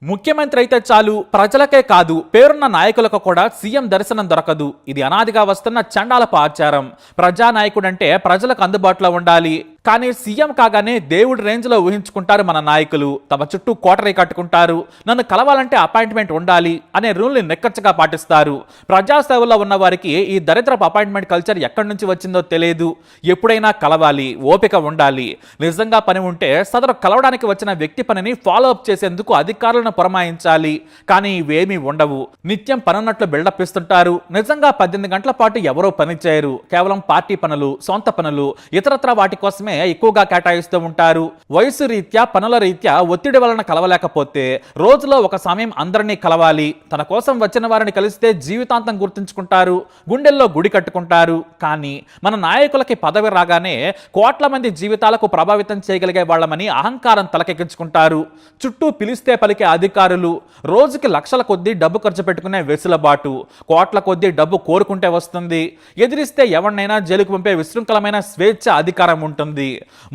ముఖ్యమంత్రి అయితే చాలు ప్రజలకే కాదు పేరున్న నాయకులకు కూడా సీఎం దర్శనం దొరకదు. ఇది అనాదిగా వస్తున్న చండాలపు ఆచారం. ప్రజానాయకుడంటే ప్రజలకు అందుబాటులో ఉండాలి. కానీ సీఎం కాగానే దేవుడి రేంజ్లో ఊహించుకుంటారు మన నాయకులు. తమ చుట్టూ కోటరీ కట్టుకుంటారు. నన్ను కలవాలంటే అపాయింట్మెంట్ ఉండాలి అనే రూల్ని నిక్కచ్చగా పాటిస్తారు. ప్రజాసేవలో ఉన్న వారికి ఈ దరిద్రపు అపాయింట్మెంట్ కల్చర్ ఎక్కడి నుంచి వచ్చిందో తెలియదు. ఎప్పుడైనా కలవాలి, ఓపిక ఉండాలి. నిజంగా పని ఉంటే సదరు కలవడానికి వచ్చిన వ్యక్తి పనిని ఫాలో అప్ చేసేందుకు అధికారులను పురమాయించాలి. కానీ ఇవేమీ ఉండవు. నిత్యం పనున్నట్లు బిల్డప్ ఇస్తుంటారు. నిజంగా 18 గంటల పాటు ఎవరో పని చేయరు. కేవలం పార్టీ పనులు, సొంత పనులు, ఇతరత్ర వాటి కోసమే ఎక్కువగా కేటాయిస్తూ ఉంటారు. వయసు రీత్యా, పనుల రీత్యా ఒత్తిడి వలన కలవలేకపోతే రోజులో ఒక సమయం అందరినీ కలవాలి. తన కోసం వచ్చిన వారిని కలిస్తే జీవితాంతం గుర్తుంచుకుంటారు, గుండెల్లో గుడి కట్టుకుంటారు. కానీ మన నాయకులకి పదవి రాగానే కోట్ల మంది జీవితాలకు ప్రభావితం చేయగలిగే వాళ్ళమని అహంకారం తలకెక్కించుకుంటారు. చుట్టూ పిలిస్తే పలికే అధికారులు, రోజుకి లక్షల కొద్దీ డబ్బు ఖర్చు పెట్టుకునే వెసులుబాటు, కోట్ల కొద్దీ డబ్బు కోరుకుంటే వస్తుంది. ఎదిరిస్తే ఎవరినైనా జైలుకు పంపే విశృంఖలమైన స్వేచ్ఛ అధికారం ఉంటుంది.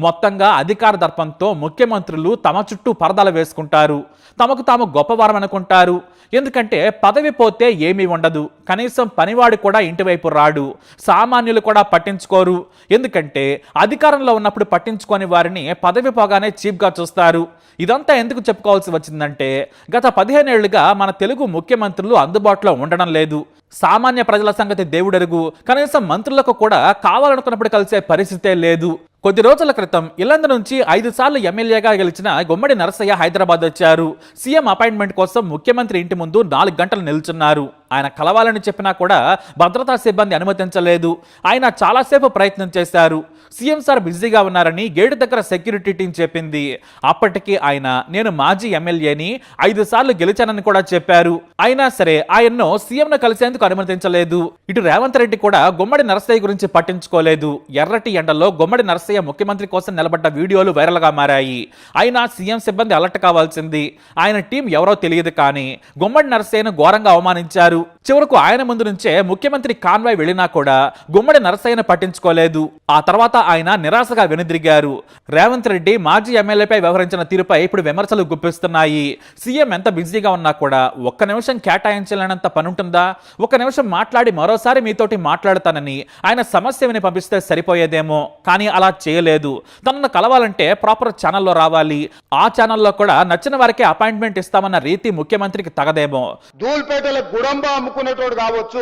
మొత్తంగా అధికార దర్పంతో ముఖ్యమంత్రులు తమ చుట్టూ పరదాలు వేసుకుంటారు. తమకు తాము గొప్పవారం అనుకుంటారు. ఎందుకంటే పదవి పోతే ఏమీ ఉండదు. కనీసం పనివాడు కూడా ఇంటివైపు రాడు. సామాన్యులు కూడా పట్టించుకోరు. ఎందుకంటే అధికారంలో ఉన్నప్పుడు పట్టించుకొని వారిని పదవి పోగానే చీప్గా చూస్తారు. ఇదంతా ఎందుకు చెప్పుకోవాల్సి వచ్చిందంటే గత 15 ఏళ్లుగా మన తెలుగు ముఖ్యమంత్రులు అందుబాటులో ఉండడం లేదు. సామాన్య ప్రజల సంగతి దేవుడెరుగు. కనీసం మంత్రులకు కూడా కావాలనుకున్నప్పుడు కలిసే పరిస్థితే లేదు. కొద్ది రోజుల క్రితం ఇల్లందు నుంచి 5 సార్లు ఎమ్మెల్యేగా గెలిచిన గుమ్మడి నరసయ్య హైదరాబాద్ వచ్చారు. సీఎం అపాయింట్మెంట్ కోసం ముఖ్యమంత్రి ఇంటి ముందు 4 గంటలు నిల్చున్నారు. ఆయన కలవాలని చెప్పినా కూడా భద్రతా సిబ్బంది అనుమతించలేదు. ఆయన చాలాసేపు ప్రయత్నం చేశారు. సీఎం సార్ బిజీగా ఉన్నారని గేటు దగ్గర సెక్యూరిటీ టీం చెప్పింది. అప్పటికి ఆయన నేను మాజీ ఎమ్మెల్యేని 5 సార్లు గెలిచానని కూడా చెప్పారు. అయినా సరే ఆయన్ను సీఎంను కలిసేందుకు అనుమతించలేదు. ఇటు రేవంత్ రెడ్డి కూడా గుమ్మడి నరసయ్య గురించి పట్టించుకోలేదు. ఎర్రటి ఎండలో గుమ్మడి నరసయ్య ముఖ్యమంత్రి కోసం నిలబడ్డ వీడియోలు వైరల్ గా మారాయి. అయినా సీఎం సిబ్బంది అలర్ట్ కావాల్సింది. ఆయన టీం ఎవరో తెలియదు కానీ గుమ్మడి నరసయ్యను ఘోరంగా అవమానించారు. చివరకు ఆయన ముందు నుంచే ముఖ్యమంత్రి కాన్వాయ్ వెళ్ళినా కూడా గుమ్మడి నరసయ్యను పట్టించుకోలేదు. ఆ తర్వాత ఆయన నిరాశగా వెనుదిరిగారు. రేవంత్ రెడ్డి మాజీ ఎమ్మెల్యేపై వ్యవహరించిన తీరుపై ఇప్పుడు విమర్శలు గుప్పిస్తున్నాయి. సీఎం ఎంత బిజీగా ఉన్నా కూడా ఒక్క నిమిషం కేటాయించలేనంత పనుంటుందా? ఒక నిమిషం మాట్లాడి మరోసారి మీతోటి మాట్లాడతానని ఆయన సమస్య విని పంపిస్తే సరిపోయేదేమో. కానీ అలా చేయలేదు. తనను కలవాలంటే ప్రాపర్ ఛానల్లో రావాలి. ఆ ఛానల్లో కూడా నచ్చిన వారికి అపాయింట్మెంట్ ఇస్తామన్న రీతి ముఖ్యమంత్రికి తగదేమో. ధూల్పేటలో గుడంబా అమ్ముకునేటోడు కావచ్చు,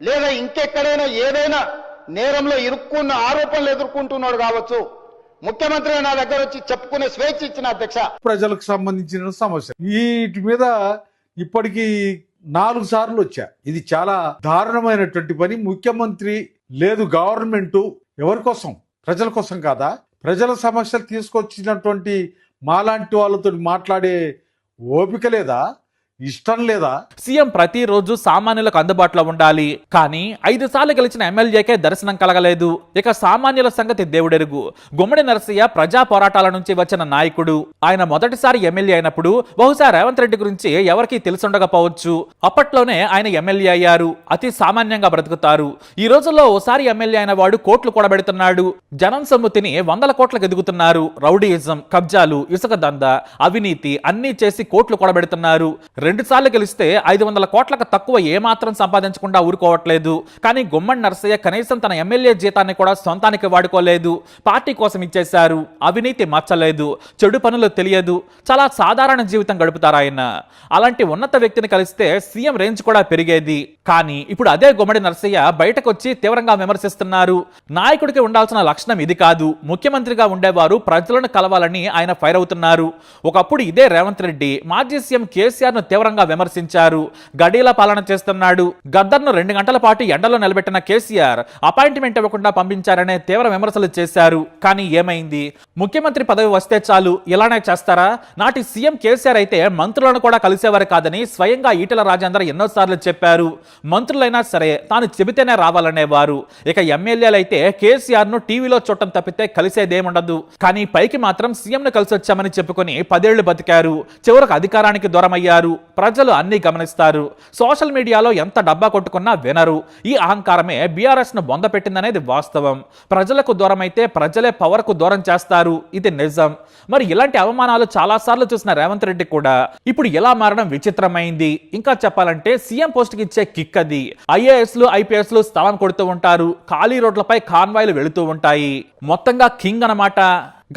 లేదా ఇంకెక్కడైనా ఏదైనా నేరంలో ఇరుక్కున్న ఆరోపణలు ఎదుర్కొంటున్నాడు కావచ్చు, ముఖ్యమంత్రి నా దగ్గర వచ్చి చెప్పుకునే స్వేచ్ఛ ఇచ్చిన అధ్యక్ష. ప్రజలకు సంబంధించిన సమస్య వీటి మీద ఇప్పటికీ 4 సార్లు వచ్చా. ఇది చాలా దారుణమైనటువంటి పని. ముఖ్యమంత్రి లేదు, గవర్నమెంట్ ఎవరి కోసం? ప్రజల కోసం కాదా? ప్రజల సమస్యలు తీసుకొచ్చినటువంటి మాలాంటి వాళ్ళతో మాట్లాడే ఓపిక లేదా? ఇష్టం లేదా? సీఎం ప్రతిరోజు సామాన్యులకు అందుబాటులో ఉండాలి. కానీ 5 సార్లు గెలిచిన ఎమ్మెల్యేకే దర్శనం కలగలేదు. ఇక సామాన్యుల సంగతి దేవుడెరుగు. గుమ్మడి నరసయ్య ప్రజా పోరాటాల నుంచి వచ్చిన నాయకుడు. ఆయన మొదటిసారి ఎమ్మెల్యే అయినప్పుడు బహుశా రేవంత్ రెడ్డి గురించి ఎవరికీ తెలుసుండకపోవచ్చు. అప్పట్లోనే ఆయన ఎమ్మెల్యే అయ్యారు. అతి సామాన్యంగా బ్రతుకుతారు. ఈ రోజుల్లో ఓసారి ఎమ్మెల్యే అయిన వాడు కోట్లు కూడబెడుతున్నాడు. జనం సొమ్ము తిని 100 కోట్లకు ఎదుగుతున్నారు. రౌడీయిజం, కబ్జాలు, ఇసుక దంద, అవినీతి అన్నీ చేసి కోట్లు కూడబెడుతున్నారు. 2 సార్లు గెలిస్తే 500 కోట్లకు తక్కువ ఏమాత్రం సంపాదించకుండా ఊరుకోవట్లేదు. కానీ గుమ్మడి నరసయ్య కనీసం తన ఎమ్మెల్యే జీతాన్ని కూడా సొంతానికి వాడుకోలేదు. పార్టీ కోసం ఇచ్చేశారు. అవినీతి మచ్చలేదు, చెడు పనులు తెలియదు. చాలా సాధారణ జీవితం గడుపుతారు ఆయన. అలాంటి ఉన్నత వ్యక్తిని కలిస్తే సీఎం రేంజ్ కూడా పెరిగేది. కానీ ఇప్పుడు అదే గుమ్మడి నరసయ్య బయటకు వచ్చి తీవ్రంగా విమర్శిస్తున్నారు. నాయకుడికి ఉండాల్సిన లక్షణం ఇది కాదు. ముఖ్యమంత్రిగా ఉండేవారు ప్రజలను కలవాలని ఆయన ఫైర్ అవుతున్నారు. ఒకప్పుడు ఇదే రేవంత్ రెడ్డి మాజీ సీఎం కేసీఆర్ ను తీవ్రంగా విమర్శించారు. గడీల పాలన చేస్తున్నాడు. గద్దర్ను 2 గంటల పాటు ఎండలో నిలబెట్టిన కేసీఆర్ అపాయింట్మెంట్ ఇవ్వకుండా పంపించారనే తీవ్ర విమర్శలు చేశారు. కానీ ఏమైంది? ముఖ్యమంత్రి పదవి వస్తే చాలు ఇలానే చేస్తారా? నాటి సీఎం కేసీఆర్ అయితే మంత్రులను కూడా కలిసేవారు కాదని స్వయంగా ఈటెల రాజేందర్ ఎన్నోసార్లు చెప్పారు. మంత్రులైనా సరే తాను చెబితేనే రావాలనేవారు. ఇక ఎమ్మెల్యేలు అయితే కేసీఆర్ ను టీవీలో చూడటం తప్పితే కలిసేదేముండదు. కానీ పైకి మాత్రం సీఎం ను కలిసి వచ్చామని చెప్పుకొని 10 ఏళ్లు బతికారు. చివరకు అధికారానికి దూరమయ్యారు. ప్రజలు అన్ని గమనిస్తారు. సోషల్ మీడియాలో ఎంత డబ్బా కొట్టుకున్నా వినరు. ఈ అహంకారమే బీఆర్ఎస్ ను బొంద పెట్టిందనేది వాస్తవం. ప్రజలకు దూరం అయితే ప్రజలే పవర్ కు దూరం చేస్తారు. ఇది నిజం. మరి ఇలాంటి అవమానాలు చాలా సార్లు చూసిన రేవంత్ రెడ్డి కూడా ఇప్పుడు ఎలా మారడం విచిత్రమైంది. ఇంకా చెప్పాలంటే సీఎం పోస్ట్ కి ఇచ్చే కిక్ అది. ఐఏఎస్లు ఐపీఎస్లు స్థలం కొడుతూ ఉంటారు. ఖాళీ రోడ్లపై కాన్వాయ్లు వెళుతూ ఉంటాయి. మొత్తంగా కింగ్ అన్నమాట.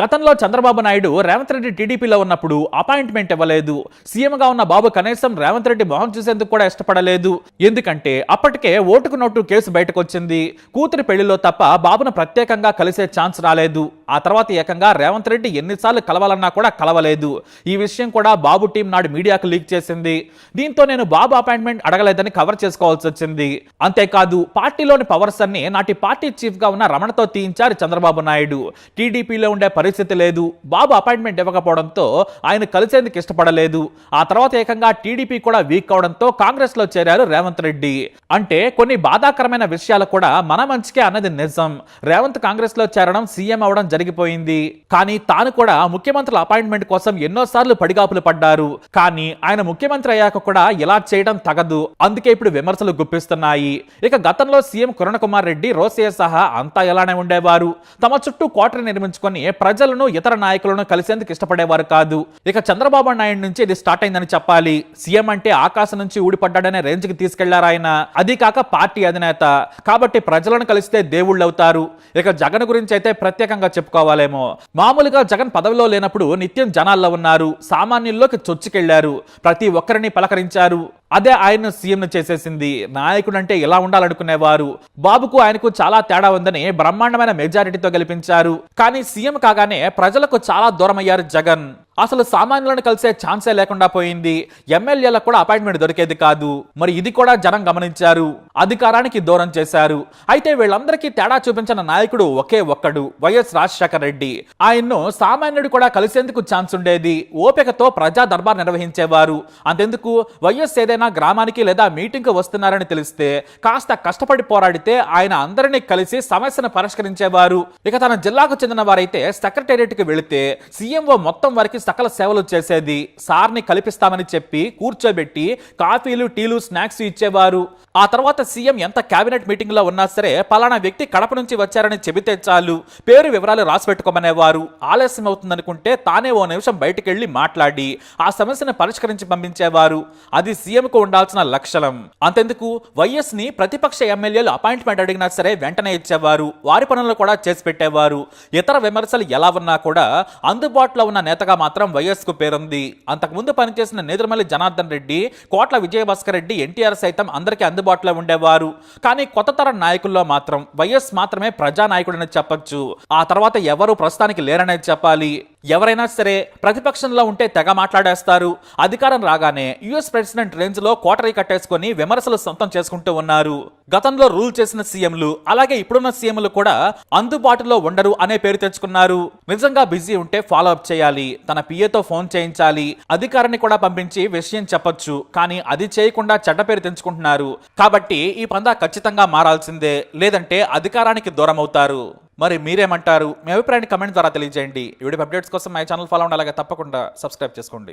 గతంలో చంద్రబాబు నాయుడు రేవంత్ రెడ్డి టీడీపీలో ఉన్నప్పుడు అపాయింట్మెంట్ ఇవ్వలేదు. సీఎంగా ఉన్న బాబు కనీసం రేవంత్ రెడ్డి మొహం చూసేందుకు కూడా ఇష్టపడలేదు. ఎందుకంటే అప్పటికే ఓటుకు నోటు కేసు బయటకు వచ్చింది. కూతురి పెళ్లిలో తప్ప బాబును ప్రత్యేకంగా కలిసే ఛాన్స్ రాలేదు. ఆ తర్వాత ఏకంగా రేవంత్ రెడ్డి ఎన్నిసార్లు కలవాలన్నా కూడా కలవలేదు. ఈ విషయం కూడా బాబు టీం నాడు మీడియాకు లీక్ చేసింది. దీంతో నేను బాబు అపాయింట్మెంట్ అడగలేదని కవర్ చేసుకోవాల్సి వచ్చింది. అంతేకాదు పార్టీలోని పవర్స్ అన్ని నాటి పార్టీ చీఫ్ గా ఉన్న రమణతో తీయించారు చంద్రబాబు నాయుడు. టీడీపీలో ఉండే పరిస్థితి లేదు. బాబు అపాయింట్మెంట్ ఇవ్వకపోవడంతో ఆయన కలిసేందుకు ఇష్టపడలేదు. ఆ తర్వాత ఏకంగా టీడీపీ కూడా వీక్ అవడంతో కాంగ్రెస్ లో చేరారు రేవంత్ రెడ్డి. అంటే కొన్ని బాధాకరమైన విషయాలు కూడా మన మంచికే అన్నది నిజం. రేవంత్ కాంగ్రెస్ లో చేరడం, సీఎం అవడం జరిగిపోయింది. కానీ తాను కూడా ముఖ్యమంత్రుల అపాయింట్మెంట్ కోసం ఎన్నోసార్లు పడిగాపులు పడ్డారు. కానీ ఆయన ముఖ్యమంత్రి అయ్యాక కూడా ఇలా చేయడం తగదు. అందుకే ఇప్పుడు విమర్శలు గుప్పిస్తున్నాయి. ఇక గతంలో సీఎం కిరణ్ కుమార్ రెడ్డి, రోసయ్య సహా అంతా ఎలానే ఉండేవారు. తమ చుట్టూ కోటరీ నిర్మించుకొని ప్రజలను ఇతర నాయకులను కలిసేందుకు ఇష్టపడేవారు కాదు. ఇక చంద్రబాబు నాయుడు నుంచి ఇది స్టార్ట్ అయిందని చెప్పాలి. సీఎం అంటే ఆకాశం నుంచి ఊడిపడ్డాడనే రేంజ్ కి తీసుకెళ్లారు ఆయన. అది కాక పార్టీ అధినేత కాబట్టి ప్రజలను కలిస్తే దేవుళ్ళు అవుతారు. ఇక జగన్ గురించి అయితే ప్రత్యేకంగా చెప్పుకోవాలేమో. మామూలుగా జగన్ పదవిలో లేనప్పుడు నిత్యం జనాల్లో ఉన్నారు. సామాన్యుల్లోకి చొచ్చుకెళ్లారు. ప్రతి ఒక్కరిని పలకరించారు. అదే ఆయన్ను సీఎం చేసేసింది. నాయకుడు అంటే ఎలా ఉండాలనుకునేవారు. బాబుకు ఆయనకు చాలా తేడా ఉందని బ్రహ్మాండమైన మెజారిటీతో గెలిపించారు. కానీ సీఎం కాగానే ప్రజలకు చాలా దూరమయ్యారు జగన్. అసలు సామాన్యులను కలిసే ఛాన్సే లేకుండా పోయింది. ఎమ్మెల్యేలకు కూడా అపాయింట్మెంట్ దొరికేది కాదు. మరి ఇది కూడా జనం గమనించారు. అధికారానికి దూరం చేశారు. అయితే వీళ్ళందరికీ తేడా చూపించిన నాయకుడు ఒకే ఒక్కడు, వైఎస్ రాజశేఖర రెడ్డి. ఆయన్ను సామాన్యుడు కూడా కలిసేందుకు ఛాన్స్ ఉండేది. ఓపికతో ప్రజా దర్బార్ నిర్వహించేవారు. అంతెందుకు వైఎస్ ఏదైనా గ్రామానికి లేదా మీటింగ్ కు వస్తున్నారని తెలిస్తే కాస్త కష్టపడి పోరాడితే ఆయన అందరినీ కలిసి సమస్యను పరిష్కరించేవారు. ఇక తన జిల్లాకు చెందిన వారైతే సెక్రటేరియట్ కి వెళితే సీఎంఓ మొత్తం వారికి సకల సేవలు చేసేది. సార్ని కల్పిస్తామని చెప్పి కూర్చోబెట్టి కాఫీలు, టీలు, స్నాక్స్ ఇచ్చేవారు. ఆ తర్వాత సీఎం ఎంత కేబినెట్ మీటింగ్ లో ఉన్నా సరే పలానా వ్యక్తి కడప నుంచి వచ్చారని చెబితే చాలు పేరు వివరాలు రాసి పెట్టుకోమనేవారు. ఆలస్యం అవుతుందనుకుంటే తానే ఓ నిమిషం బయటికి వెళ్లి మాట్లాడి ఆ సమస్యను పరిష్కరించి పంపించేవారు. అది సీఎం కు ఉండాల్సిన లక్షణం. అంతెందుకు వైఎస్ ని ప్రతిపక్ష ఎమ్మెల్యేలు అపాయింట్మెంట్ అడిగినా సరే వెంటనే ఇచ్చేవారు. వారి పనులు కూడా చేసి పెట్టేవారు. ఇతర విమర్శలు ఎలా ఉన్నా కూడా అందుబాటులో ఉన్న నేతగా మాత్రం వైఎస్ కు పేరుంది. అంతకుముందు పనిచేసిన నేదురుమల్లి జనార్దన్ రెడ్డి, కోట్ల విజయభాస్కర్ రెడ్డి, ఎన్టీఆర్ సైతం అందరికీ అందుబాటులో ఉండేవారు. కానీ కొత్త తరం నాయకుల్లో మాత్రం వైఎస్ మాత్రమే ప్రజానాయకుడని చెప్పొచ్చు. ఆ తర్వాత ఎవరు ప్రస్తుతానికి లేరనేది చెప్పాలి. ఎవరైనా సరే ప్రతిపక్షంలో ఉంటే తెగ మాట్లాడేస్తారు. అధికారం రాగానే యుఎస్ ప్రెసిడెంట్ రేంజ్ లో కోటరీ కట్టేసుకొని విమర్శలు సొంతం చేసుకుంటూ ఉన్నారు. గతంలో రూల్ చేసిన సీఎంలు అలాగే ఇప్పుడున్న సీఎంలు కూడా అందుబాటులో ఉండరు అనే పేరు తెచ్చుకున్నారు. నిజంగా బిజీ ఉంటే ఫాలో అప్ చేయాలి. తన పిఏతో ఫోన్ చేయించాలి. అధికారాన్ని కూడా పంపించి విషయం చెప్పొచ్చు. కానీ అది చేయకుండా చెడ్డ పేరు తెంచుకుంటున్నారు. కాబట్టి ఈ పందా ఖచ్చితంగా మారాల్సిందే. లేదంటే అధికారానికి దూరం అవుతారు. మరి మీరేమంటారు? మీ అభిప్రాయాన్ని కమెంట్ ద్వారా తెలియజేయండి. ఈ వీడియో అప్డేట్స్ కోసం మై ఛానల్ ఫాలో అవ్వండి. అలాగే తప్పకుండా సబ్స్క్రైబ్ చేసుకోండి.